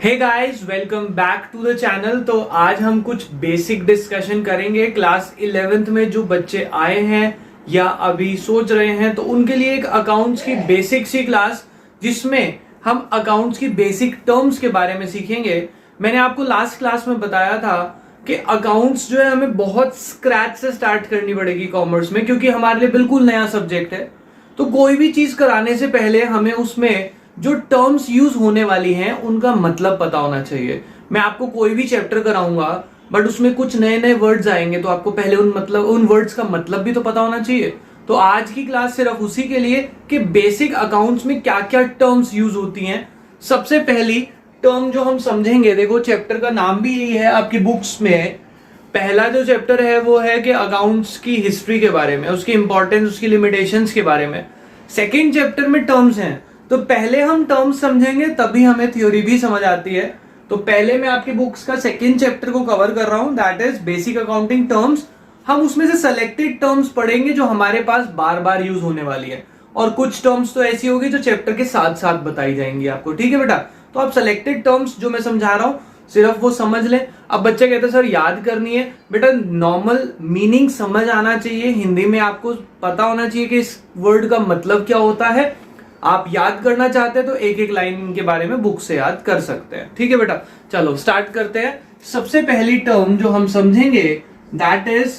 Hey guys, welcome back to the channel. तो आज हम कुछ बेसिक डिस्कशन करेंगे। क्लास 11th में जो बच्चे आए हैं या अभी सोच रहे हैं तो उनके लिए एक अकाउंट्स की बेसिक सी क्लास, जिसमें हम अकाउंट्स की बेसिक टर्म्स के बारे में सीखेंगे। मैंने आपको लास्ट क्लास में बताया था कि अकाउंट्स जो है हमें बहुत स्क्रैच से स्टार्ट करनी पड़ेगी कॉमर्स में, क्योंकि हमारे लिए बिल्कुल नया सब्जेक्ट है। तो कोई भी चीज कराने से पहले हमें उसमें जो टर्म्स यूज होने वाली हैं उनका मतलब पता होना चाहिए। मैं आपको कोई भी चैप्टर कराऊंगा बट उसमें कुछ नए नए वर्ड्स आएंगे तो आपको पहले उन वर्ड्स का मतलब भी तो पता होना चाहिए। तो आज की क्लास सिर्फ उसी के लिए कि बेसिक अकाउंट्स में क्या क्या टर्म्स यूज होती हैं। सबसे पहली टर्म जो हम समझेंगे, देखो चैप्टर का नाम भी यही है आपकी बुक्स में। पहला जो चैप्टर है वो है कि अकाउंट्स की हिस्ट्री के बारे में, उसकी इंपॉर्टेंस, उसकी लिमिटेशंस के बारे में। सेकेंड चैप्टर में टर्म्स हैं, तो पहले हम टर्म्स समझेंगे तभी हमें थ्योरी भी समझ आती है। तो पहले मैं आपकी बुक्स का सेकेंड चैप्टर को कवर कर रहा हूं, that is basic accounting terms. हम उसमें से सेलेक्टेड टर्म्स पढ़ेंगे जो हमारे पास बार बार यूज होने वाली है, और कुछ टर्म्स तो ऐसी होगी जो चैप्टर के साथ साथ बताई जाएंगी आपको। ठीक है बेटा, तो आप सेलेक्टेड टर्म्स जो मैं समझा रहा हूं सिर्फ वो समझ लें। अब बच्चे कहते हैं सर याद करनी है, बेटा नॉर्मल मीनिंग समझ आना चाहिए, हिंदी में आपको पता होना चाहिए कि इस वर्ड का मतलब क्या होता है। आप याद करना चाहते हैं तो एक एक लाइन के बारे में बुक से याद कर सकते हैं। ठीक है बेटा, चलो स्टार्ट करते हैं। सबसे पहली टर्म जो हम समझेंगे दैट इज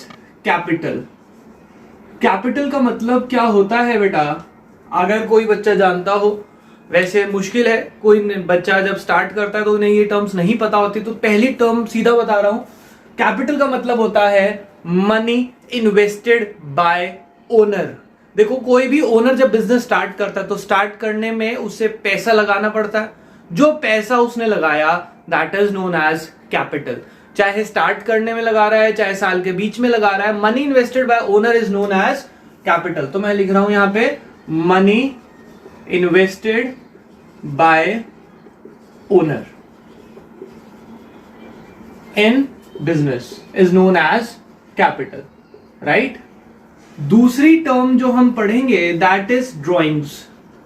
कैपिटल। कैपिटल का मतलब क्या होता है बेटा, अगर कोई बच्चा जानता हो, वैसे मुश्किल है, कोई बच्चा जब स्टार्ट करता है तो उन्हें ये टर्म्स नहीं पता होती। तो पहली टर्म सीधा बता रहा हूं, कैपिटल का मतलब होता है मनी इन्वेस्टेड बाय ओनर। देखो कोई भी ओनर जब बिजनेस स्टार्ट करता है तो स्टार्ट करने में उसे पैसा लगाना पड़ता है। जो पैसा उसने लगाया that is known as capital. चाहे स्टार्ट करने में लगा रहा है, चाहे साल के बीच में लगा रहा है, money invested by owner is known as capital. तो मैं लिख रहा हूं यहां पे money invested by owner in business is known as capital, right. दूसरी टर्म जो हम पढ़ेंगे दैट इज ड्राइंग्स।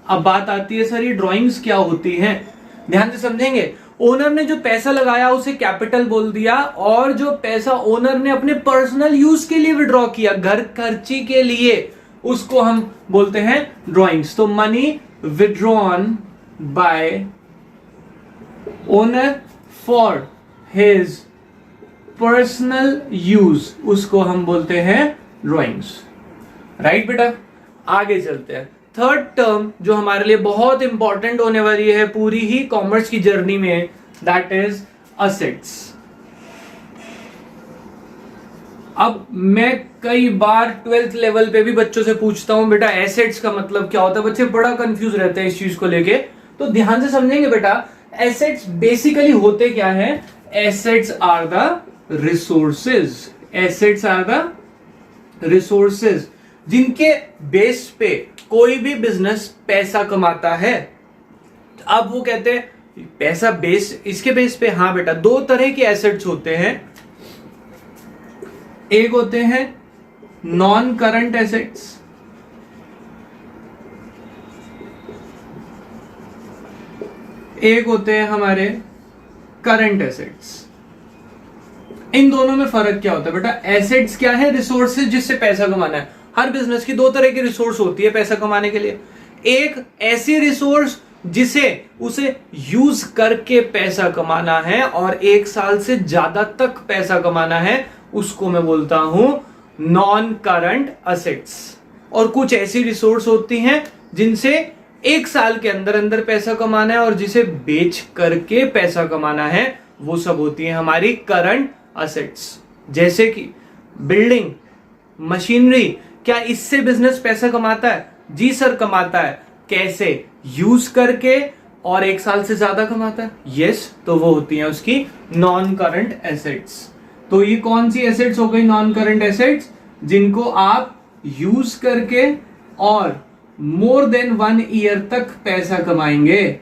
अब बात आती है सर ये ड्राइंग्स क्या होती हैं, ध्यान से समझेंगे। ओनर ने जो पैसा लगाया उसे कैपिटल बोल दिया, और जो पैसा ओनर ने अपने पर्सनल यूज के लिए विड्रॉ किया, घर खर्ची के लिए, उसको हम बोलते हैं ड्राइंग्स। तो money withdrawn bye owner for his personal use, उसको हम बोलते हैं ड्राइंग्स, राइट बेटा। आगे चलते हैं। थर्ड टर्म जो हमारे लिए बहुत इंपॉर्टेंट होने वाली है पूरी ही कॉमर्स की जर्नी में, दैट इज असेट्स। अब मैं कई बार 12th लेवल पे भी बच्चों से पूछता हूं बेटा एसेट्स का मतलब क्या होता है। बच्चे बड़ा कंफ्यूज रहते हैं इस चीज को लेके, तो ध्यान से समझेंगे बेटा। एसेट्स बेसिकली होते क्या है, assets are the resources. Assets are the resources जिनके बेस पे कोई भी बिजनेस पैसा कमाता है। अब वो कहते हैं पैसा बेस, इसके बेस पे। हाँ बेटा, दो तरह के एसेट्स होते हैं। एक होते हैं नॉन करंट एसेट्स, एक होते हैं हमारे करंट एसेट्स। इन दोनों में फर्क क्या होता है बेटा। एसेट्स क्या है, रिसोर्सेज जिससे पैसा कमाना है। हर बिजनेस की दो तरह की रिसोर्स होती है पैसा कमाने के लिए। एक ऐसी रिसोर्स जिसे उसे यूज करके पैसा कमाना है और एक साल से ज्यादा तक पैसा कमाना है, उसको मैं बोलता हूं नॉन करंट एसेट्स। और कुछ ऐसी रिसोर्स होती हैं जिनसे एक साल के अंदर अंदर पैसा कमाना है और जिसे बेच करके पैसा कमाना है, वो सब होती है हमारी करंट एसेट्स। जैसे कि बिल्डिंग, मशीनरी, क्या इससे बिजनेस पैसा कमाता है? जी सर कमाता है। कैसे? यूज करके, और एक साल से ज्यादा कमाता है। यस, तो वो होती हैं उसकी नॉन करंट एसेट्स। तो ये कौन सी एसेट्स हो गई नॉन करंट एसेट्स, जिनको आप यूज करके और मोर देन 1 ईयर तक पैसा कमाएंगे,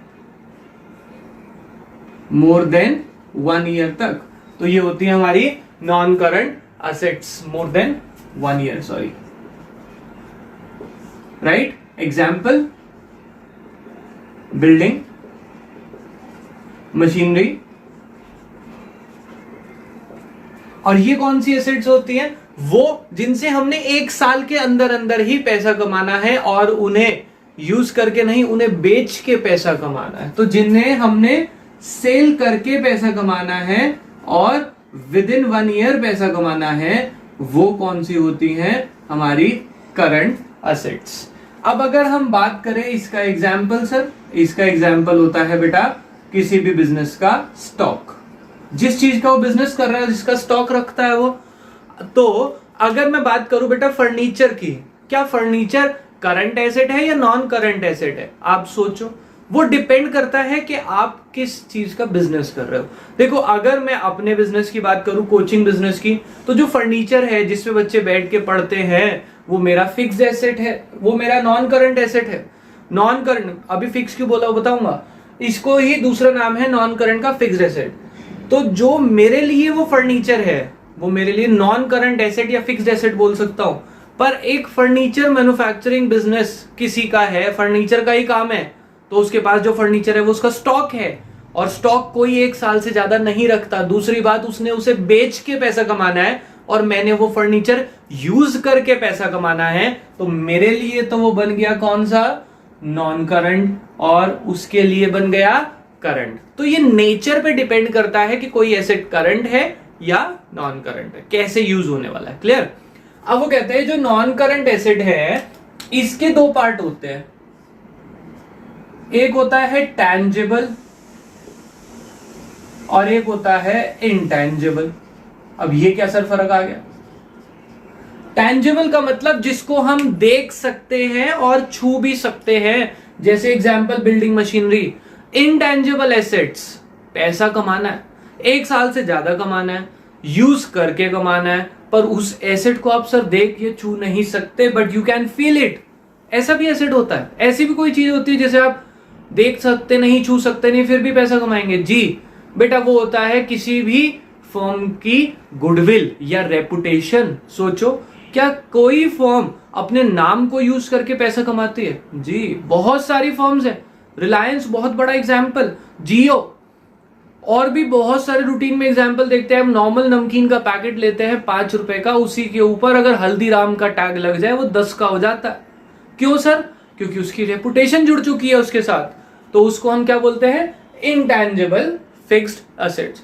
मोर देन 1 ईयर तक। तो ये होती है हमारी non current assets, more than 1 year, sorry, right. Example, building, machinery. और ये कौन सी एसेट्स होती हैं? वो जिनसे हमने एक साल के अंदर अंदर ही पैसा कमाना है और उन्हें यूज करके नहीं, उन्हें बेच के पैसा कमाना है। तो जिन्हें हमने सेल करके पैसा कमाना है और विद इन 1 ईयर पैसा कमाना है, वो कौन सी होती हैं? हमारी करंट असेट्स। अब अगर हम बात करें इसका एग्जाम्पल सर, इसका एग्जाम्पल होता है बेटा किसी भी बिजनेस का स्टॉक। जिस चीज का वो बिजनेस कर रहा है, जिसका स्टॉक रखता है वो। तो अगर मैं बात करूं बेटा फर्नीचर की, क्या फर्नीचर करंट एसेट है या नॉन करंट एसेट है? आप सोचो। वो डिपेंड करता है कि आप किस चीज का बिजनेस कर रहे हो। देखो, अगर मैं अपने बिजनेस की बात करूं, कोचिंग बिजनेस की, तो जो फर्नीचर है जिसमें बच्चे बैठ के पढ़ते हैं, वो मेरा फिक्स्ड एसेट है, वो मेरा नॉन करंट एसेट है। नॉन करंट, अभी फिक्स क्यों बोला वो बताऊंगा। इसको ही दूसरा नाम है नॉन करंट का फिक्स्ड एसेट। तो जो मेरे लिए वो फर्नीचर है, वो मेरे लिए नॉन करंट एसेट या फिक्स्ड एसेट बोल सकता हूं। पर एक फर्नीचर मैन्युफैक्चरिंग बिजनेस किसी का है, फर्नीचर का ही काम है, तो उसके पास जो फर्नीचर है वो उसका स्टॉक है, और स्टॉक कोई 1 साल से ज्यादा नहीं रखता। दूसरी बात, उसने उसे बेच के पैसा कमाना है और मैंने वो फर्नीचर यूज करके पैसा कमाना है। तो मेरे लिए तो वो बन गया कौन सा? नॉन करंट, और उसके लिए बन गया करंट। तो ये नेचर पे डिपेंड करता है कि कोई एसेट करंट है या नॉन करंट है, कैसे यूज होने वाला है। क्लियर? अब वो कहते हैं जो नॉन करंट एसेट है, इसके 2 पार्ट होते हैं। एक होता है टैंजिबल और एक होता है इनटैंजिबल। अब ये क्या सर फर्क आ गया? टैंजिबल का मतलब जिसको हम देख सकते हैं और छू भी सकते हैं, जैसे example building machinery. Intangible assets, पैसा कमाना है, 1 साल से ज्यादा कमाना है, यूज करके कमाना है, पर उस एसेट को आप सर देख ये छू नहीं सकते, but you can feel it. ऐसा भी एसेट होता है। ऐसी भी कोई चीज होती है जैसे आप देख सकते नहीं, छू सकते नहीं, फिर भी पैसा कमाएंगे। जी बेटा, वो होता है किसी भी फर्म की गुडविल या रेपुटेशन। सोचो, क्या कोई फर्म अपने नाम को यूज करके पैसा कमाती है? जी, बहुत सारी फर्म्स है। रिलायंस बहुत बड़ा एग्जाम्पल, जियो, और भी बहुत सारे रूटीन में एग्जाम्पल देखते हैं। हम नॉर्मल नमकीन का पैकेट लेते हैं 5 रुपए का, उसी के ऊपर अगर हल्दीराम का टैग लग जाए वो 10 का हो जाता है। क्यों सर? क्योंकि उसकी रेपुटेशन जुड़ चुकी है उसके साथ। तो उसको हम क्या बोलते हैं? Intangible fixed assets.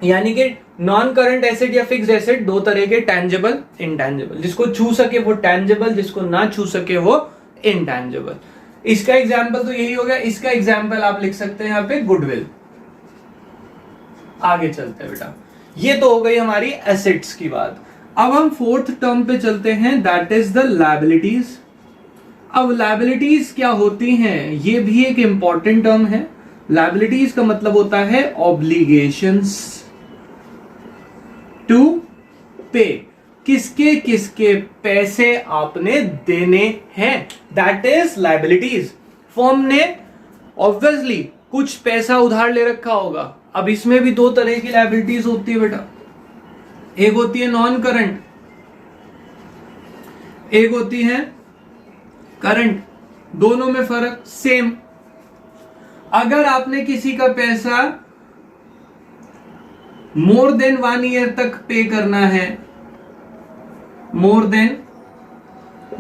यानी कि नॉन करंट एसेट या फिक्स्ड एसेट 2 तरह के, टैंजिबल, इनटैंजिबल। जिसको छू सके वो टैंजिबल, जिसको ना छू सके वो इनटैंजिबल। इसका एग्जाम्पल तो यही हो गया। इसका एग्जाम्पल आप लिख सकते हैं यहाँ पे गुडविल। आगे चलते हैं बेटा, ये तो हो गई हमारी एसेट्स की बात। अब हम 4th टर्म पे चलते हैं, दैट इज द लायबिलिटीज। अब लायबिलिटीज क्या होती हैं? ये भी एक इंपॉर्टेंट टर्म है। लायबिलिटीज का मतलब होता है ऑब्लिगेशंस टू पे। किसके किसके पैसे आपने देने हैं, दैट इज लायबिलिटीज। फर्म ने ऑब्वियसली कुछ पैसा उधार ले रखा होगा। अब इसमें भी 2 तरह की लायबिलिटीज होती है बेटा। एक होती है नॉन करंट, एक होती है करंट। दोनों में फर्क सेम। अगर आपने किसी का पैसा मोर देन 1 ईयर तक पे करना है, मोर देन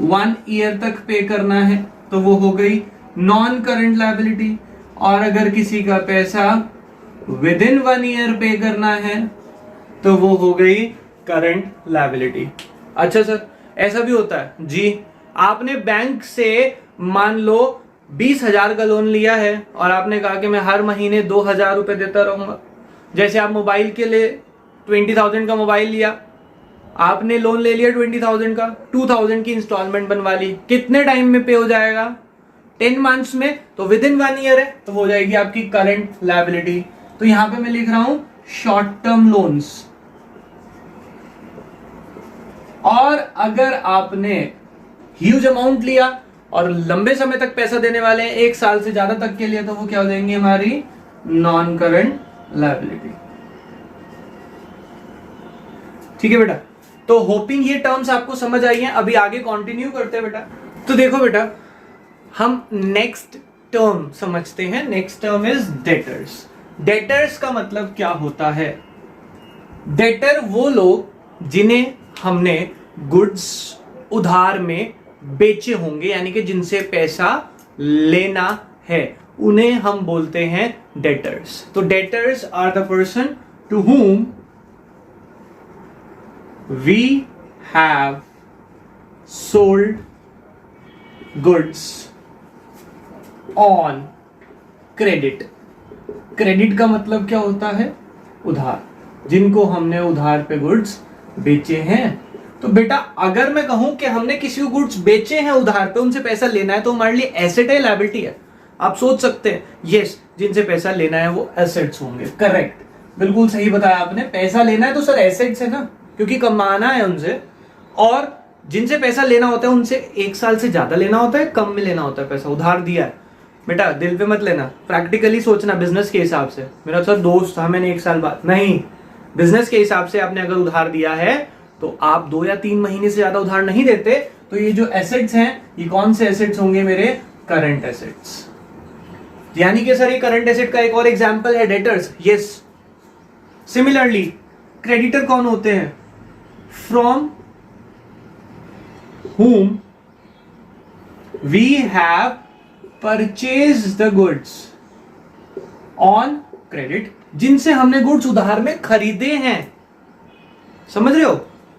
1 ईयर तक पे करना है, तो वो हो गई नॉन करंट लायबिलिटी। और अगर किसी का पैसा विद इन 1 ईयर पे करना है, तो वो हो गई करंट लायबिलिटी। अच्छा सर, ऐसा भी होता है? जी, आपने बैंक से मान लो 20,000 का लोन लिया है और आपने कहा कि मैं हर महीने 2,000 रुपए देता रहूंगा। जैसे आप मोबाइल के लिए 20,000 का मोबाइल लिया, आपने लोन ले लिया 20,000 का, 2,000 की इंस्टॉलमेंट बनवा ली। कितने टाइम में पे हो जाएगा? 10 मंथ्स में। तो विद इन 1 ईयर है, तो हो जाएगी आपकी करंट लायबिलिटी। तो यहां पे मैं लिख रहा हूं शॉर्ट टर्म लोन्स। और अगर आपने ह्यूज अमाउंट लिया और लंबे समय तक पैसा देने वाले हैं, 1 साल से ज्यादा तक के लिए, तो वो क्या हो जाएंगी? हमारी नॉन करंट लायबिलिटी। ठीक है बेटा, तो होपिंग ये टर्म्स आपको समझ आई हैं। अभी आगे कंटिन्यू करते हैं बेटा। तो देखो बेटा, हम नेक्स्ट टर्म समझते हैं। Next term is debtors. Debtors का मतलब क्या होता है? डेटर वो लोग जिन्हें हमने गुड्स उधार में बेचे होंगे, यानी कि जिनसे पैसा लेना है, उन्हें हम बोलते हैं डेटर्स। तो debtors are the person to whom we have sold goods on credit। Credit का मतलब क्या होता है? उधार, जिनको हमने उधार पे गुड्स बेचे हैं। तो बेटा अगर मैं कहूं कि हमने किसी को गुड्स बेचे हैं उधार पे, उनसे पैसा लेना है, तो हमारे लिए एसेट है, लायबिलिटी है? आप सोच सकते हैं यस, जिनसे पैसा लेना है वो एसेट्स होंगे। करेक्ट, बिल्कुल सही बताया आपने। पैसा लेना है तो सर एसेट्स है ना, क्योंकि कमाना है उनसे। और जिनसे पैसा लेना होता है उनसे 1 साल से ज्यादा लेना होता है, कम में लेना होता है पैसा। उधार दिया है बेटा, दिल पे मत लेना, प्रैक्टिकली सोचना बिजनेस के हिसाब से। मेरा सर दोस्त था, मैंने 1 साल बाद नहीं, बिजनेस के हिसाब से आपने अगर उधार दिया है तो आप 2 या 3 महीने से ज्यादा उधार नहीं देते। तो ये जो एसेट्स हैं, ये कौन से एसेट्स होंगे मेरे? Current assets. यानी कि सर ये करंट एसेट का एक और एग्जांपल है डेटर्स। यस, सिमिलरली क्रेडिटर कौन होते हैं? From whom we have purchased the goods on credit, जिनसे हमने गुड्स उधार में खरीदे हैं। समझ रहे हो?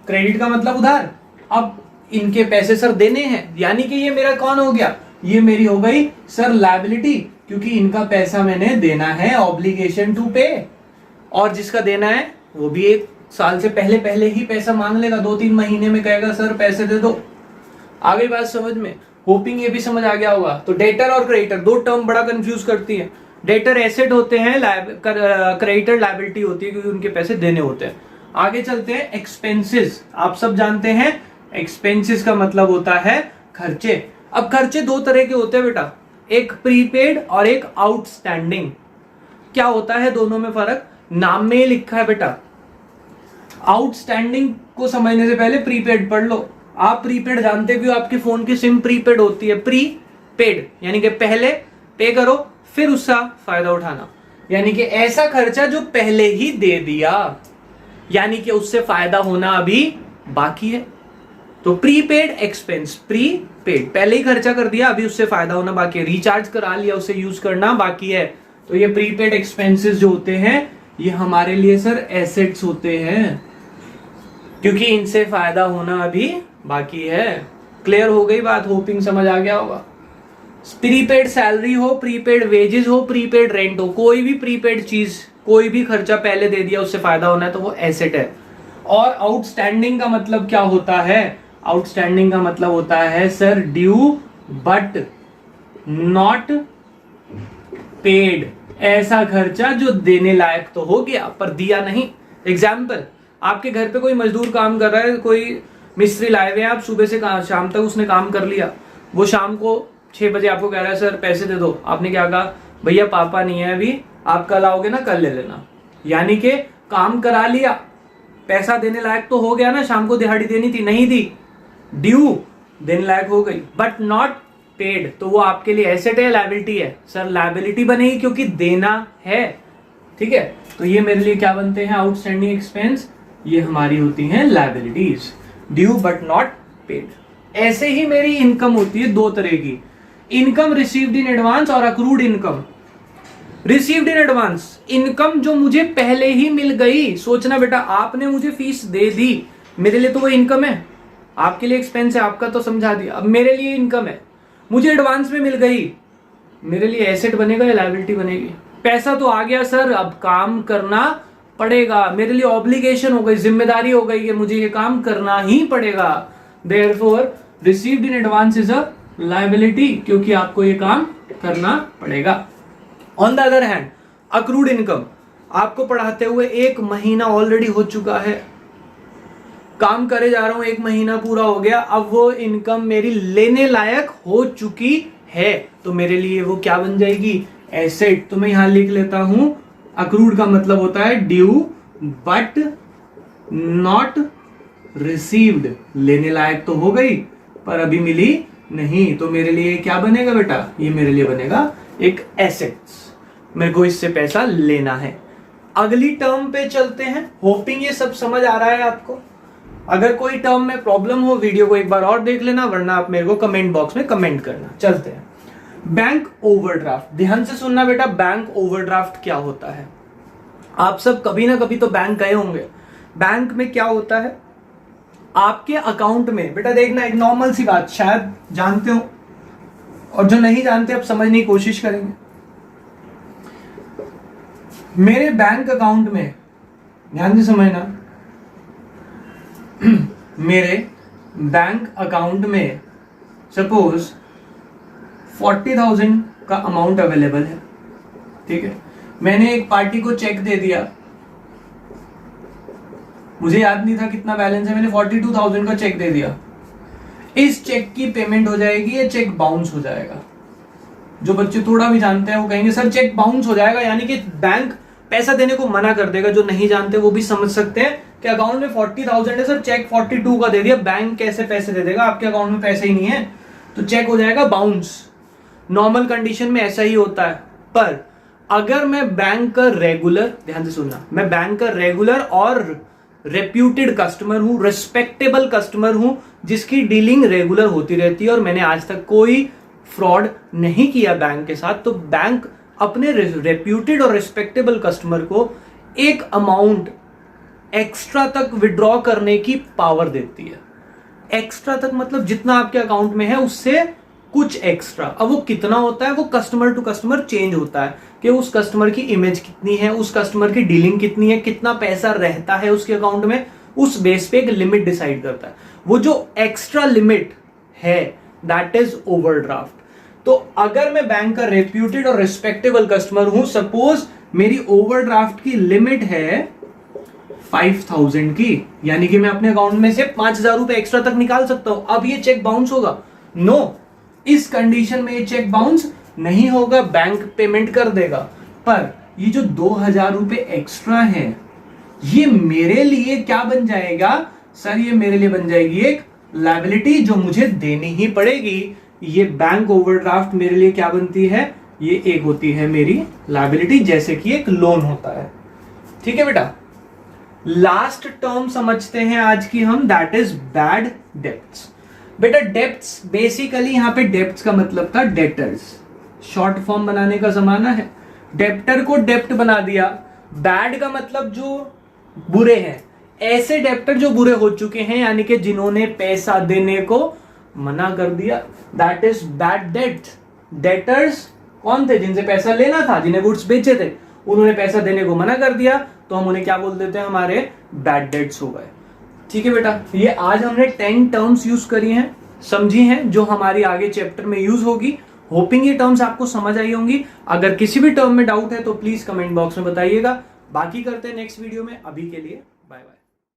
क्रेडिट का मतलब उधार। अब इनके पैसे सर देने हैं, यानी कि ये मेरा कौन हो गया? ये मेरी हो गई सर लायबिलिटी, क्योंकि इनका पैसा मैंने देना है, ऑब्लिगेशन टू पे। और जिसका देना है वो भी 1 साल से पहले ही पैसा मांग लेगा, 2-3 महीने में कहेगा सर पैसे दे दो। आ गई बात समझ में? होपिंग ये भी समझ आ गया होगा। तो डेटर और क्रेडिटर, 2 टर्म बड़ा कंफ्यूज करती है। डेटर एसेट होते हैं, क्रेडिटर लायबिलिटी होती है, क्योंकि उनके पैसे देने होते हैं। आगे चलते हैं, एक्सपेंसेस। आप सब जानते हैं एक्सपेंसेस का मतलब होता है खर्चे। अब खर्चे 2 तरह के होते हैं बेटा, एक प्रीपेड और एक आउटस्टैंडिंग। क्या होता है दोनों में फर्क? नाम में लिखा है बेटा। आउटस्टैंडिंग को समझने से पहले प्रीपेड पढ़ लो। आप प्रीपेड जानते भी हो, आपके फोन की सिम प्रीपेड होती है। प्रीपेड यानी कि पहले पे करो फिर उसका फायदा उठाना, यानी कि ऐसा खर्चा जो पहले ही दे दिया, यानी कि उससे फायदा होना अभी बाकी है। तो प्रीपेड एक्सपेंस, प्रीपेड पहले ही खर्चा कर दिया, अभी उससे फायदा होना बाकी है। रिचार्ज करा लिया, उसे यूज करना बाकी है। तो ये प्रीपेड एक्सपेंसेस जो होते हैं, ये हमारे लिए सर एसेट्स होते हैं, क्योंकि इनसे फायदा होना अभी बाकी है। क्लियर हो गई बात? होपिंग समझ आ गया होगा। प्रीपेड सैलरी हो, प्रीपेड वेजेस हो, प्रीपेड रेंट हो, कोई भी प्रीपेड चीज, कोई भी खर्चा पहले दे दिया, उससे फायदा होना है, तो वो एसेट है। और आउटस्टैंडिंग का मतलब क्या होता है? आउटस्टैंडिंग का मतलब होता है sir due but not paid. ऐसा खर्चा जो देने लायक तो हो गया पर दिया नहीं। एग्जाम्पल, आपके घर पे कोई मजदूर काम कर रहा है, कोई मिस्त्री लाए हुए हैं, आप सुबह से शाम तक उसने काम कर लिया, वो शाम को 6 बजे आपको कह रहा है सर पैसे दे दो। आपने क्या कहा? भैया पापा नहीं है अभी, आप कल आओगे ना, कल ले लेना। यानी कि काम करा लिया, पैसा देने लायक तो हो गया ना, शाम को दिहाड़ी देनी थी, नहीं दी, ड्यू देने लायक हो गई, बट नॉट पेड। तो वो आपके लिए एसेट है, लायबिलिटी है? सर लायबिलिटी बनेगी क्योंकि देना है। ठीक है, तो ये मेरे लिए क्या बनते हैं? Outstanding expense. ये हमारी होती हैं liabilities, due but not paid. ऐसे ही मेरी इनकम होती है 2 तरह की, इनकम रिसीव्ड इन एडवांस और accrued income. Received in advance, income जो मुझे पहले ही मिल गई। सोचना बेटा, आपने मुझे फीस दे दी, मेरे लिए तो वो इनकम है, आपके लिए एक्सपेंस है, आपका तो समझा दिया। अब मेरे लिए इनकम है, मुझे एडवांस में मिल गई, मेरे लिए एसेट बनेगा या लायबिलिटी बनेगी? पैसा तो आ गया सर, अब काम करना पड़ेगा, मेरे लिए ऑब्लिगेशन हो गई, जिम्मेदारी हो गई कि मुझे ये काम करना ही पड़ेगा। Therefore received in advance is a liability, क्योंकि आपको ये काम करना पड़ेगा। On the other hand accrued income, आपको पढ़ाते हुए 1 महीना ऑलरेडी हो चुका है, काम करे जा रहा हूं, 1 महीना पूरा हो गया, अब वो इनकम मेरी लेने लायक हो चुकी है, तो मेरे लिए वो क्या बन जाएगी? एसेट। तो मैं यहां लिख लेता हूं, अक्रूड का मतलब होता है ड्यू बट नॉट रिसीव्ड। लेने लायक तो हो गई पर अभी मिली नहीं, तो मेरे लिए क्या बनेगा बेटा? ये मेरे लिए बनेगा एक एसेट्स। मेरे को इससे पैसा लेना है। अगली टर्म पे चलते हैं। होपिंग ये सब समझ आ रहा है आपको। अगर कोई टर्म में प्रॉब्लम हो वीडियो को एक बार और देख लेना, वरना आप मेरे को कमेंट बॉक्स में कमेंट करना। चलते हैं। बैंक ओवरड्राफ्ट, ध्यान से सुनना बेटा। बैंक ओवरड्राफ्ट क्या होता है? आप सब कभी ना कभी तो बैंक गए होंगे। बैंक में क्या होता है, आपके अकाउंट में बेटा देखना, एक नॉर्मल सी बात, शायद जानते हो और जो नहीं जानते अब समझने की कोशिश करेंगे। मेरे बैंक अकाउंट में, ध्यान से समझना, मेरे बैंक अकाउंट में सपोज 40,000 का अमाउंट अवेलेबल है, ठीक है। मैंने एक पार्टी को चेक दे दिया, मुझे याद नहीं था कितना बैलेंस है, मैंने 42,000 का चेक दे दिया। इस चेक की पेमेंट हो जाएगी, ये चेक बाउंस हो जाएगा। जो बच्चे थोड़ा भी जानते हैं वो कहेंगे सर चेक बाउंस हो जाएगा, यानी कि बैंक पैसा देने को मना कर देगा। जो नहीं जानते वो भी समझ सकते हैं कि अकाउंट में 40,000 है सर, चेक 42 का दे दिया, बैंक कैसे पैसे दे देगा, आपके अकाउंट में पैसे ही नहीं है, तो चेक हो जाएगा बाउंस। नॉर्मल कंडीशन में ऐसा ही होता है। पर अगर मैं बैंक का रेगुलर, ध्यान से सुनना, मैं बैंक का रेगुलर और रेप्यूटेड कस्टमर हूं, रिस्पेक्टेबल कस्टमर हूं, जिसकी डीलिंग रेगुलर होती रहती है और मैंने आज तक कोई फ्रॉड नहीं किया बैंक के साथ, तो बैंक अपने रेप्यूटेड और रिस्पेक्टेबल कस्टमर को एक अमाउंट एक्स्ट्रा तक विड्रॉ करने की पावर देती है। एक्स्ट्रा तक मतलब जितना आपके अकाउंट में है उससे कुछ एक्स्ट्रा। अब वो कितना होता है वो कस्टमर टू कस्टमर चेंज होता है कि उस कस्टमर की इमेज कितनी है, उस कस्टमर की डीलिंग कितनी है, कितना पैसा रहता है उसके अकाउंट में, उस बेस पे एक लिमिट डिसाइड करता है। वो जो एक्स्ट्रा लिमिट है दैट इज ओवरड्राफ्ट। तो अगर मैं बैंक का रेप्यूटेड और रिस्पेक्टेबल कस्टमर हूं, सपोज मेरी ओवरड्राफ्ट की लिमिट है 5,000 की, यानी कि मैं अपने अकाउंट में से 5,000 रुपए एक्स्ट्रा तक निकाल सकता हूं। अब ये चेक बाउंस होगा? नो, इस कंडीशन में ये चेक बाउंस नहीं होगा, बैंक पेमेंट कर देगा। पर ये जो 2,000 रुपए एक्स्ट्रा है, ये मेरे लिए क्या बन जाएगा सर? ये मेरे लिए बन जाएगी एक लायबिलिटी जो मुझे देनी ही पड़ेगी। ये बैंक ओवरड्राफ्ट मेरे लिए क्या बनती है? ये एक होती है मेरी लायबिलिटी, जैसे कि एक लोन होता है। ठीक है बेटा। लास्ट टर्म समझते हैं आज की हम, दैट इज बैड डेब्ट्स। बेटा डेब्ट्स बेसिकली, यहां पे डेब्ट्स का मतलब था डेटर्स, शॉर्ट फॉर्म बनाने का जमाना है। डेप्टर को डेप्ट बना दिया। बैड का मतलब जो बुरे हैं, ऐसे डेप्टर जो बुरे हो चुके हैं, यानी कि जिन्होंने पैसा देने को मना कर दिया, that is bad debt. Debtors कौन थे? जिनसे पैसा लेना था, जिन्हें गुड्स बेचे थे, उन्होंने पैसा देने को मना कर दिया, तो हम उन्हें क्या बोल देते हैं? हमारे बैड डेट्स हो गए। ठीक है बेटा। ये आज हमने 10 टर्म्स यूज करी हैं, समझी हैं, जो हमारी आगे चैप्टर में यूज होगी। होपिंग ये टर्म्स आपको समझ आई होंगी। अगर किसी भी टर्म में डाउट है तो प्लीज कमेंट बॉक्स में बताइएगा। बाकी करते हैं नेक्स्ट वीडियो में। अभी के लिए